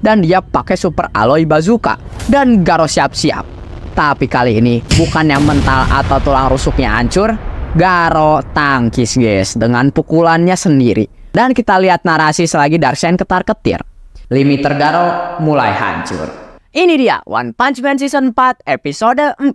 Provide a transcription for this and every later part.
dan dia pakai super alloy bazooka. Dan Garo siap-siap. Tapi kali ini bukannya mental atau tulang rusuknya hancur, Garo tangkis guys dengan pukulannya sendiri. Dan kita lihat narasi selagi Darkseid ketar-ketir. Limiter Garo mulai hancur. Ini dia One Punch Man Season 4 episode 4.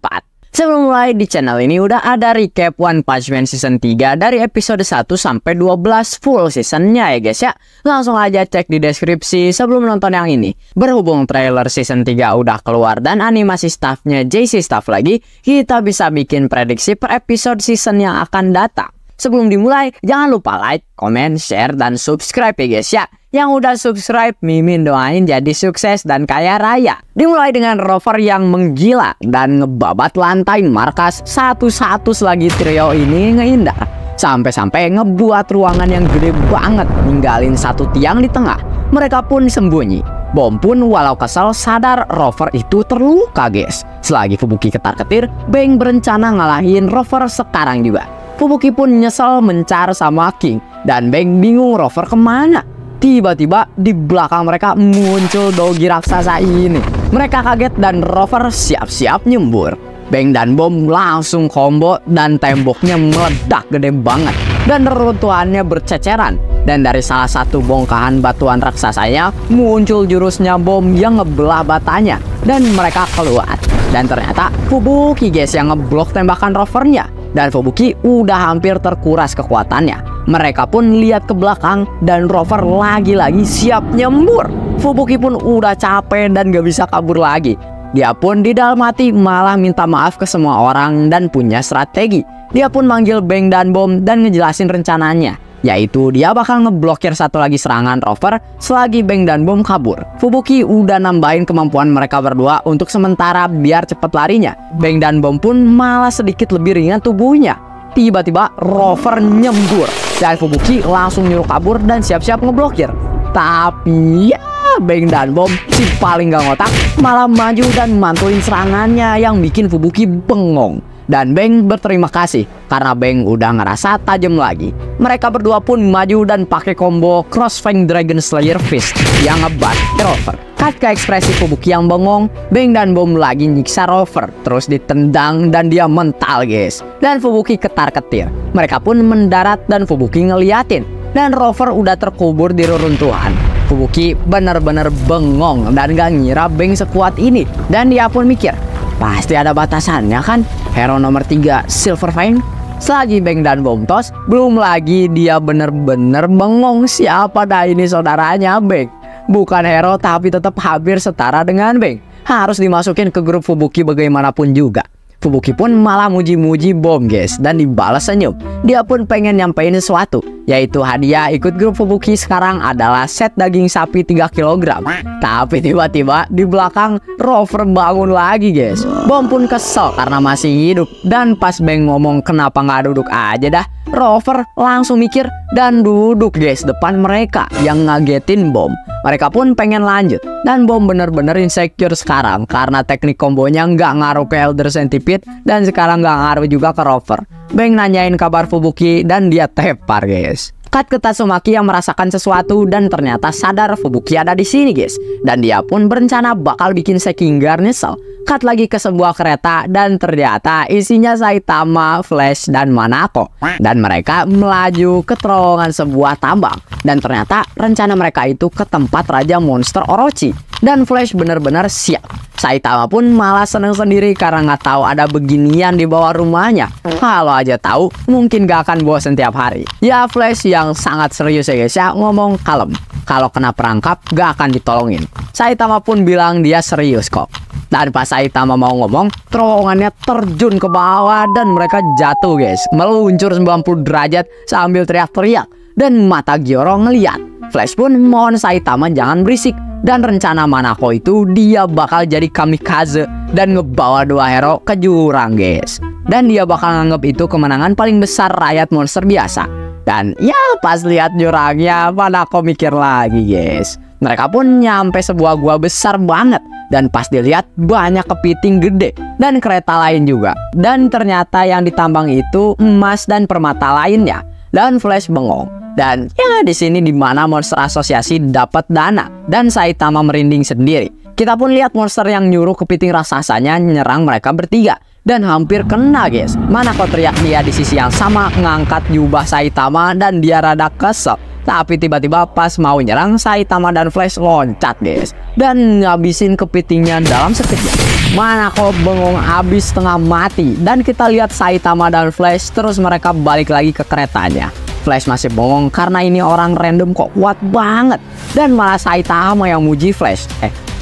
Sebelum mulai, di channel ini udah ada recap One Punch Man Season 3 dari episode 1 sampai 12 full seasonnya ya guys ya. Langsung aja cek di deskripsi sebelum nonton yang ini. Berhubung trailer Season 3 udah keluar dan animasi staffnya JC Staff lagi, kita bisa bikin prediksi per episode season yang akan datang. Sebelum dimulai, jangan lupa like, comment, share, dan subscribe ya guys ya. Yang udah subscribe, Mimin doain jadi sukses dan kaya raya. Dimulai dengan Rover yang menggila dan ngebabat lantai markas satu-satu selagi trio ini ngehindar. Sampai-sampai ngebuat ruangan yang gede banget, ninggalin satu tiang di tengah. Mereka pun sembunyi. Bom pun walau kesal sadar Rover itu terluka guys. Selagi Fubuki ketar-ketir, Bang berencana ngalahin Rover sekarang juga. Fubuki pun nyesel mencar sama King dan Bang bingung Rover kemana. Tiba-tiba di belakang mereka muncul Dogi raksasa ini. Mereka kaget dan Rover siap-siap nyembur. Bang dan Bom langsung combo dan temboknya meledak gede banget dan reruntuhannya berceceran. Dan dari salah satu bongkahan batuan raksasanya muncul jurusnya Bom yang ngebelah batanya dan mereka keluar. Dan ternyata Fubuki guys yang ngeblok tembakan Rovernya. Dan Fubuki udah hampir terkuras kekuatannya. Mereka pun lihat ke belakang dan Rover lagi-lagi siap nyembur. Fubuki pun udah capek dan gak bisa kabur lagi. Dia pun di dalam hati malah minta maaf ke semua orang dan punya strategi. Dia pun manggil Bang dan Bom dan ngejelasin rencananya, yaitu dia bakal ngeblokir satu lagi serangan Rover selagi Bang dan Bom kabur. Fubuki udah nambahin kemampuan mereka berdua untuk sementara biar cepet larinya. Bang dan Bom pun malah sedikit lebih ringan tubuhnya. Tiba-tiba Rover nyembur dan Fubuki langsung nyuruh kabur dan siap-siap ngeblokir. Tapi ya Bang dan Bom si paling gak ngotak malah maju dan mantuin serangannya yang bikin Fubuki bengong. Dan Bang berterima kasih karena Bang udah ngerasa tajam lagi. Mereka berdua pun maju dan pakai combo Crossfang Dragon Slayer Fist yang ngebat Rover. Cut ke ekspresi Fubuki yang bengong, Bang dan Bom lagi nyiksa Rover. Terus ditendang dan dia mental guys. Dan Fubuki ketar-ketir. Mereka pun mendarat dan Fubuki ngeliatin. Dan Rover udah terkubur di reruntuhan. Fubuki bener-bener bengong dan gak ngira Bang sekuat ini. Dan dia pun mikir, pasti ada batasannya kan, hero nomor 3 Silver Fang. Selagi Bang dan Bom tos, belum lagi dia bener-bener bengong siapa dah ini saudaranya Bang. Bukan hero tapi tetap hampir setara dengan Bang. Harus dimasukin ke grup Fubuki bagaimanapun juga. Fubuki pun malah muji-muji Bom guys dan dibalas senyum. Dia pun pengen nyampein sesuatu, yaitu hadiah ikut grup Fubuki sekarang adalah set daging sapi 3 kg. Tapi tiba-tiba di belakang Rover bangun lagi guys. Bom pun kesel karena masih hidup. Dan pas Bang ngomong kenapa nggak duduk aja dah, Rover langsung mikir dan duduk guys depan mereka yang ngagetin Bom. Mereka pun pengen lanjut dan Bom bener-bener insecure sekarang karena teknik kombonya nggak ngaruh ke Elder Centipede dan sekarang nggak ngaruh juga ke Rover. Bang nanyain kabar Fubuki dan dia tepar guys. Cut ke Tatsumaki yang merasakan sesuatu dan ternyata sadar Fubuki ada di sini guys. Dan dia pun berencana bakal bikin Sekingar nyesel. Cut lagi ke sebuah kereta dan ternyata isinya Saitama, Flash, dan Manako. Dan mereka melaju ke terowongan sebuah tambang. Dan ternyata rencana mereka itu ke tempat Raja Monster Orochi. Dan Flash bener-bener siap. Saitama pun malah seneng sendiri karena nggak tahu ada beginian di bawah rumahnya. Kalau aja tahu, mungkin gak akan bosan tiap hari. Ya Flash yang sangat serius ya guys ya, ngomong kalem. Kalau kena perangkap gak akan ditolongin. Saitama pun bilang dia serius kok. Dan pas Saitama mau ngomong, terowongannya terjun ke bawah dan mereka jatuh guys. Meluncur 90 derajat sambil teriak-teriak. Dan mata Gyoro ngeliat. Flash pun mohon Saitama jangan berisik. Dan rencana Manako itu dia bakal jadi kamikaze dan ngebawa dua hero ke jurang guys. Dan dia bakal nganggep itu kemenangan paling besar rakyat monster biasa. Dan ya pas lihat jurangnya Manako mikir lagi guys. Mereka pun nyampe sebuah gua besar banget. Dan pas dilihat banyak kepiting gede dan kereta lain juga. Dan ternyata yang ditambang itu emas dan permata lainnya. dan Flash bengong. Dan ya di sini dimana monster asosiasi dapat dana dan Saitama merinding sendiri. Kita pun lihat monster yang nyuruh kepiting raksasanya nyerang mereka bertiga dan hampir kena guys. Manako teriak dia di sisi yang sama ngangkat jubah Saitama dan dia rada kesel. Tapi tiba-tiba pas mau nyerang, Saitama dan Flash loncat guys dan ngabisin kepitingnya dalam sekejap. Manako bengong habis setengah mati dan kita lihat Saitama dan Flash terus mereka balik lagi ke keretanya. Flash masih bengong karena ini orang random kok kuat banget. Dan malah Saitama yang muji Flash,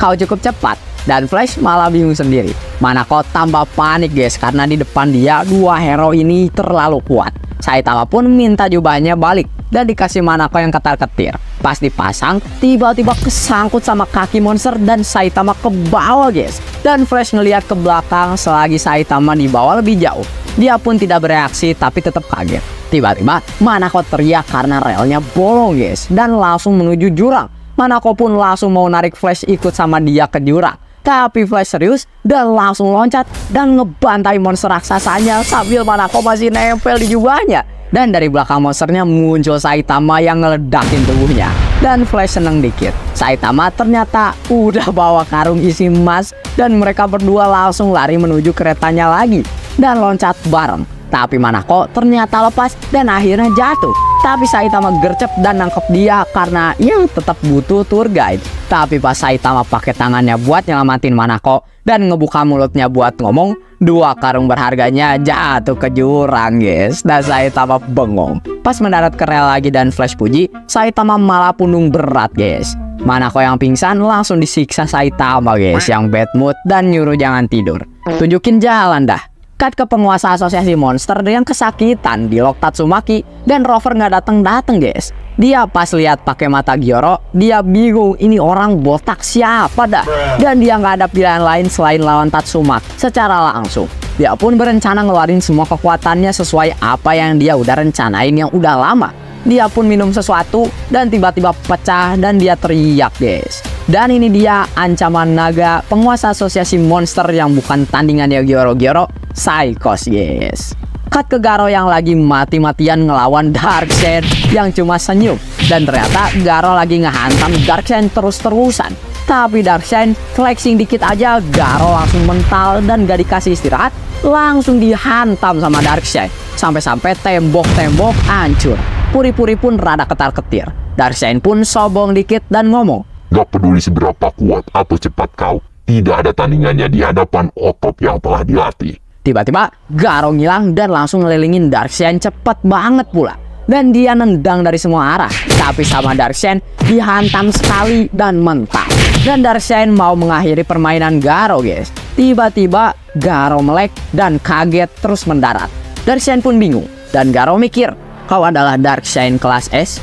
kau cukup cepat. Dan Flash malah bingung sendiri. Manako tambah panik guys karena di depan dia dua hero ini terlalu kuat. Saitama pun minta jubahnya balik dan dikasih Manako yang ketar-ketir. Pas dipasang, tiba-tiba kesangkut sama kaki monster dan Saitama ke bawah guys. Dan Flash ngeliat ke belakang selagi Saitama di bawah lebih jauh. Dia pun tidak bereaksi tapi tetap kaget. Tiba-tiba Manako teriak karena relnya bolong guys dan langsung menuju jurang. Manako pun langsung mau narik Flash ikut sama dia ke jurang. Tapi Flash serius dan langsung loncat dan ngebantai monster raksasanya sambil Manako masih nempel di jubahnya. Dan dari belakang monsternya muncul Saitama yang ngeledakin tubuhnya. Dan Flash seneng dikit. Saitama ternyata udah bawa karung isi emas dan mereka berdua langsung lari menuju keretanya lagi dan loncat bareng. Tapi Manako ternyata lepas dan akhirnya jatuh. Tapi Saitama gercep dan nangkep dia karena ya tetap butuh tour guide. Tapi pas Saitama pakai tangannya buat nyelamatin Manako dan ngebuka mulutnya buat ngomong, dua karung berharganya jatuh ke jurang guys. Dan Saitama bengong. Pas mendarat ke rel lagi dan Flash puji, Saitama malah pundung berat guys. Manako yang pingsan langsung disiksa Saitama guys yang bad mood dan nyuruh jangan tidur. Tunjukin jalan dah. Cut ke penguasa asosiasi monster yang kesakitan di Lock Tatsumaki dan Rover nggak dateng guys. Dia pas lihat pakai mata Gyoro, dia bingung ini orang botak siapa dah. Dan dia nggak ada pilihan lain selain lawan Tatsumaki secara langsung. Dia pun berencana ngeluarin semua kekuatannya sesuai apa yang dia udah rencanain yang udah lama. Dia pun minum sesuatu dan tiba-tiba pecah dan dia teriak guys. Dan ini dia ancaman naga penguasa asosiasi monster yang bukan tandingannya Gyoro, Psychos guys. Cut ke Garo yang lagi mati-matian ngelawan Darkseid yang cuma senyum. Dan ternyata Garo lagi ngehantam Darkseid terus-terusan. Tapi Darkseid flexing dikit aja Garo langsung mental dan gak dikasih istirahat, langsung dihantam sama Darkseid. Sampai-sampai tembok-tembok hancur. Puri-puri pun rada ketar-ketir. Darkseid pun sobong dikit dan ngomong, "Gak peduli seberapa kuat atau cepat kau, tidak ada tandingannya di hadapan otot yang telah dilatih." Tiba-tiba Garo ngilang dan langsung ngelilingin Darkseid cepet banget pula. Dan dia nendang dari semua arah. Tapi sama Darkseid dihantam sekali dan mental. Dan Darkseid mau mengakhiri permainan Garo guys. Tiba-tiba Garo melek dan kaget terus mendarat. Darkseid pun bingung. Dan Garo mikir, kau adalah Darkseid kelas S?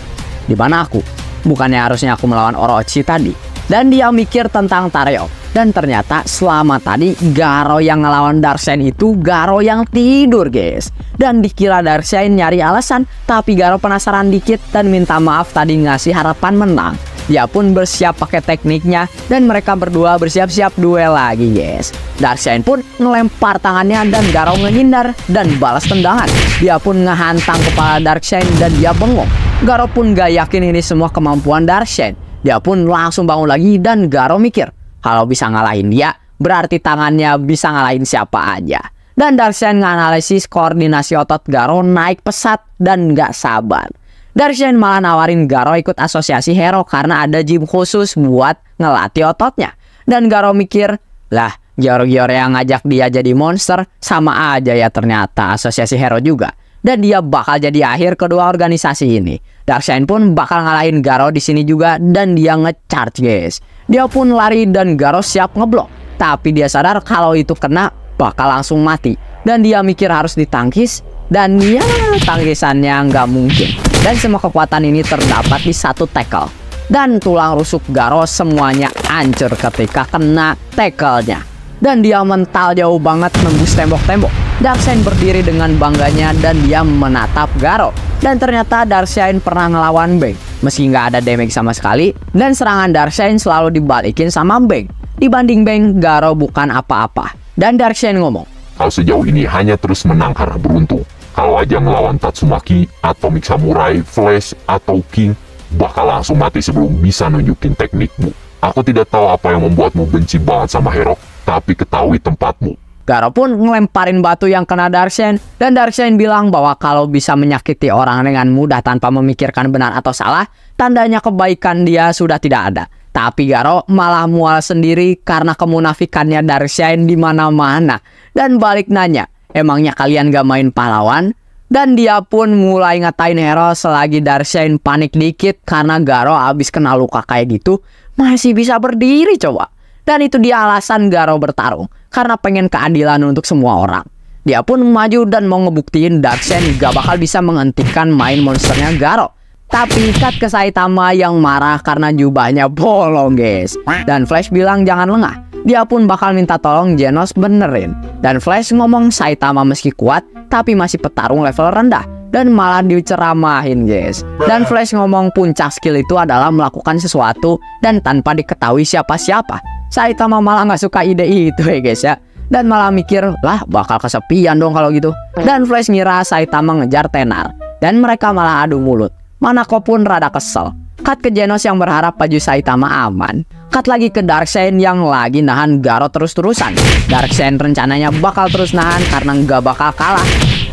Di mana aku? Bukannya harusnya aku melawan Orochi tadi? Dan dia mikir tentang Tareo. Dan ternyata selama tadi Garo yang ngelawan Darkseid itu Garo yang tidur guys. Dan dikira Darkseid nyari alasan, tapi Garo penasaran dikit dan minta maaf tadi ngasih harapan menang. Dia pun bersiap pakai tekniknya dan mereka berdua bersiap-siap duel lagi guys. Darkseid pun ngelempar tangannya dan Garo ngehindar dan balas tendangan. Dia pun ngehantam kepala Darkseid dan dia bengong. Garo pun gak yakin ini semua kemampuan Darkseid. Dia pun langsung bangun lagi dan Garo mikir, kalau bisa ngalahin dia, berarti tangannya bisa ngalahin siapa aja. Dan Darkseid nganalisis koordinasi otot Garo naik pesat dan gak sabar. Darkseid malah nawarin Garo ikut asosiasi hero karena ada gym khusus buat ngelatih ototnya. Dan Garo mikir, lah Gyoro yang ngajak dia jadi monster sama aja ya ternyata asosiasi hero juga. Dan dia bakal jadi akhir kedua organisasi ini. Darkseid pun bakal ngalahin Garo di sini juga dan dia ngecharge guys. Dia pun lari dan Garo siap ngeblok. Tapi dia sadar kalau itu kena bakal langsung mati. Dan dia mikir harus ditangkis. Dan ya tangkisannya nggak mungkin. Dan semua kekuatan ini terdapat di satu tackle. Dan tulang rusuk Garo semuanya hancur ketika kena tackle-nya. Dan dia mental jauh banget nembus tembok-tembok. Darkseid berdiri dengan bangganya dan dia menatap Garo. Dan ternyata Darkseid pernah ngelawan Bang meski nggak ada damage sama sekali. Dan serangan Darkseid selalu dibalikin sama Bang. Dibanding Bang, Garo bukan apa-apa. Dan Darkseid ngomong, "Kau sejauh ini hanya terus menang karena beruntung. Kalau aja ngelawan Tatsumaki, Atomic Samurai, Flash, atau King, bakal langsung mati sebelum bisa nunjukin teknikmu. Aku tidak tahu apa yang membuatmu benci banget sama Hero, tapi ketahui tempatmu. Garo pun ngelemparin batu yang kena Darkseid, dan Darkseid bilang bahwa kalau bisa menyakiti orang dengan mudah tanpa memikirkan benar atau salah, tandanya kebaikan dia sudah tidak ada. Tapi Garo malah mual sendiri karena kemunafikannya Darkseid di mana-mana, dan balik nanya, emangnya kalian gak main pahlawan? Dan dia pun mulai ngatain Hero selagi Darkseid panik dikit karena Garo abis kena luka kayak gitu masih bisa berdiri coba. Dan itu dia alasan Garo bertarung, karena pengen keadilan untuk semua orang. Dia pun maju dan mau ngebuktiin Darkseid gak bakal bisa menghentikan main monsternya Garo. Tapi cut ke Saitama yang marah karena jubahnya bolong guys. Dan Flash bilang jangan lengah, dia pun bakal minta tolong Genos benerin. Dan Flash ngomong Saitama meski kuat, tapi masih petarung level rendah, dan malah diceramahin guys. Dan Flash ngomong puncak skill itu adalah melakukan sesuatu dan tanpa diketahui siapa-siapa. Saitama malah nggak suka ide itu ya guys ya, dan malah mikir lah bakal kesepian dong kalau gitu. Dan Flash ngira Saitama ngejar Tenar, dan mereka malah adu mulut. Manako pun rada kesel. Cut ke Genos yang berharap baju Saitama aman. Cut lagi ke Darkseid yang lagi nahan Garo terus-terusan. Darkseid rencananya bakal terus nahan karena nggak bakal kalah.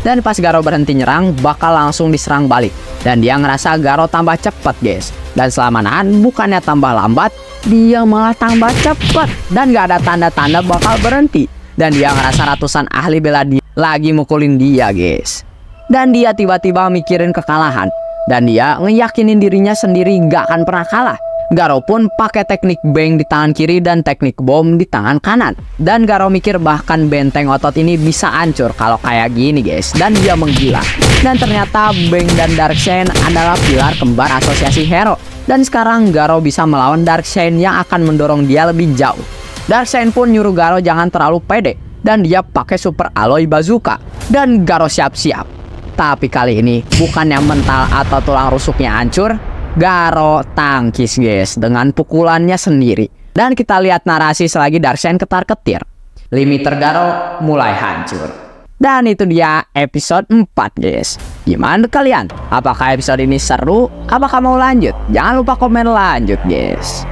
Dan pas Garo berhenti nyerang, bakal langsung diserang balik. Dan dia ngerasa Garo tambah cepet guys. Dan selama nahan bukannya tambah lambat, dia malah tambah cepet. Dan gak ada tanda-tanda bakal berhenti. Dan dia ngerasa ratusan ahli bela diri lagi mukulin dia guys. Dan dia tiba-tiba mikirin kekalahan. Dan dia ngeyakinin dirinya sendiri gak akan pernah kalah. Garo pun pakai teknik bang di tangan kiri dan teknik bom di tangan kanan. Dan Garo mikir bahkan benteng otot ini bisa hancur kalau kayak gini guys. Dan dia menggila. Dan ternyata Bang dan Darkseid adalah pilar kembar asosiasi Hero. Dan sekarang Garo bisa melawan Darkseid yang akan mendorong dia lebih jauh. Darkseid pun nyuruh Garo jangan terlalu pede. Dan dia pakai super alloy bazooka. Dan Garo siap-siap. Tapi kali ini bukannya mental atau tulang rusuknya hancur, Garo tangkis guys dengan pukulannya sendiri. Dan kita lihat narasi selagi Darkseid ketar-ketir. Limiter Garo mulai hancur. Dan itu dia episode 4 guys. Gimana kalian? Apakah episode ini seru? Apakah mau lanjut? Jangan lupa komen lanjut guys.